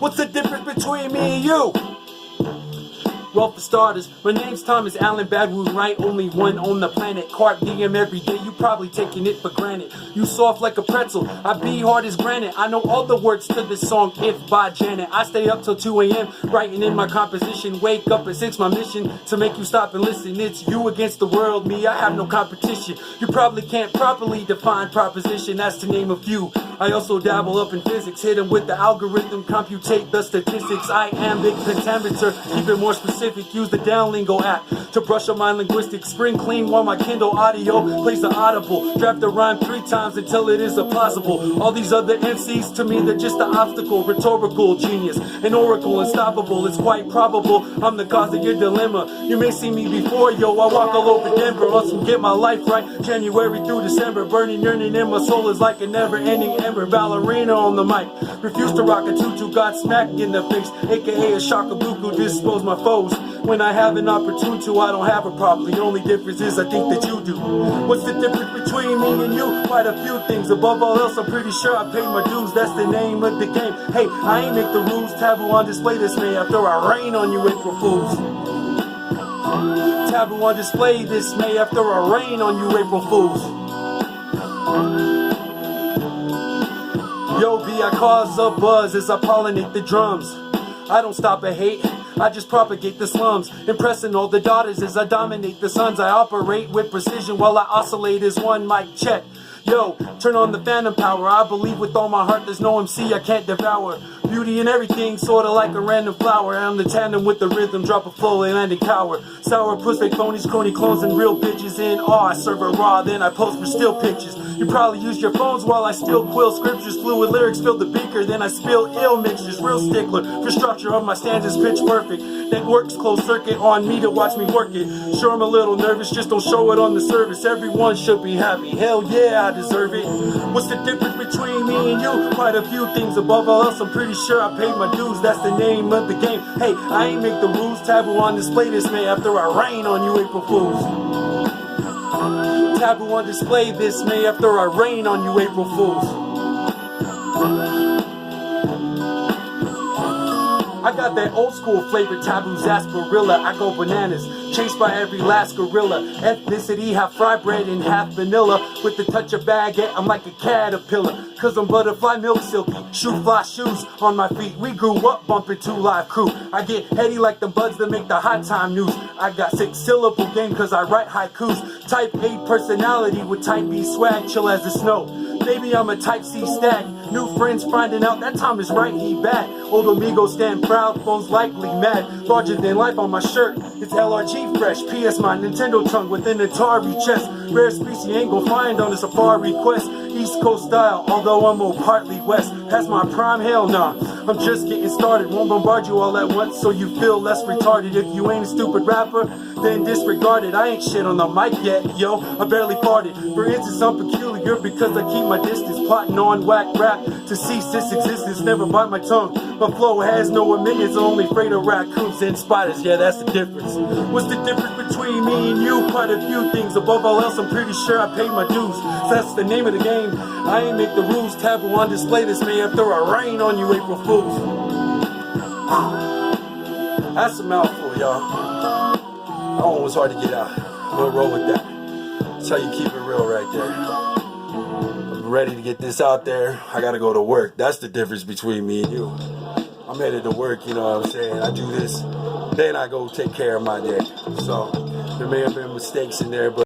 What's the difference between me and you? Well, for starters, my name's Thomas Allen Badwood, right? Only one on the planet. Carp diem every day, you probably taking it for granted. You soft like a pretzel, I be hard as granite. I know all the words to this song, If by Janet. I stay up till 2 a.m. writing in my composition. Wake up at 6, my mission to make you stop and listen. It's you against the world, me, I have no competition. You probably can't properly define proposition, that's to name a few. I also dabble up in physics, hit them with the algorithm, computate the statistics. Iambic pentameter, keep it more specific. Use the Downlingo app to brush up my linguistics. Spring clean while my Kindle audio plays the audible. Draft the rhyme 3 times until it is impossible. All these other MCs, to me, they're just an obstacle. Rhetorical genius, an oracle, unstoppable. It's quite probable I'm the cause of your dilemma. You may see me before, yo, I walk all over Denver. Must get my life right, January through December. Burning, yearning in my soul is like a never-ending ember. Ballerina on the mic, refuse to rock a tutu. Got smacked in the face, aka a shakabuku. Dispose my foes when I have an opportunity to. I don't have a problem, the only difference is I think that you do. What's the difference between me and you? Quite a few things. Above all else, I'm pretty sure I paid my dues. That's the name of the game. Hey, I ain't make the rules. Taboo on display this May after I rain on you April Fools. Taboo on display this May after I rain on you April Fools. Yo, B, I cause a buzz as I pollinate the drums. I don't stop at hate, I just propagate the slums. Impressing all the daughters as I dominate the sons. I operate with precision while I oscillate as one mic check. Yo, turn on the phantom power. I believe with all my heart there's no MC I can't devour. Beauty in everything, sorta like a random flower. I'm the tandem with the rhythm, drop a flow and land and cower. Sour puss, fake phonies, crony clones, and real bitches in awe. I serve it raw, then I post for still pictures. You probably use your phones while I still quill scriptures. Fluid lyrics fill the beaker, then I spill ill mixtures. Real stickler for structure of my stanzas, pitch perfect. That works closed circuit on me to watch me work it. Sure, I'm a little nervous, just don't show it on the service. Everyone should be happy, hell yeah, I deserve it. What's the difference between me and you? Quite a few things. Above all else, I'm pretty sure I paid my dues. That's the name of the game. Hey, I ain't make the rules. Taboo on display this May after I rain on you April Fools. Taboo on display this May after I rain on you April Fools. I got that old school flavor, taboo sarsaparilla. I go bananas, chased by every last gorilla. Ethnicity, half fried bread and half vanilla. With the touch of baguette, I'm like a caterpillar. Cause I'm butterfly milk silky, shoe fly shoes on my feet. We grew up bumping 2 Live Crew. I get heady like the buds that make the hot time news. I got 6-syllable game cause I write haikus. Type A personality with type B swag, chill as the snow. Maybe I'm a type C stag. New friends finding out that time is right, he bad. Old amigos stand proud, phones likely mad. Larger than life on my shirt, it's LRG fresh. PS my Nintendo tongue with an Atari chest. Rare species you ain't gon' find on a safari quest. East Coast style, although I'm more partly west. Has my prime, hell nah, I'm just getting started. Won't bombard you all at once so you feel less retarded. If you ain't a stupid rapper, then disregard it. I ain't shit on the mic yet, yo, I barely farted. For instance, I'm peculiar because I keep my distance. Plotting on whack rap to cease this existence. Never bite my tongue, my flow has no amendments. Only afraid of raccoons and spiders, yeah, that's the difference. What's the difference between me and you? Quite a few things. Above all else, I'm pretty sure I paid my dues. So that's the name of the game. I ain't make the rules. Taboo on display this May after I rain on you April Fools. That's a mouthful, y'all. That one was hard to get out. We'll roll with that. That's how you keep it real right there. I'm ready to get this out there. I gotta go to work. That's the difference between me and you. I'm headed to work, you know what I'm saying? I do this, then I go take care of my day. So there may have been mistakes in there, but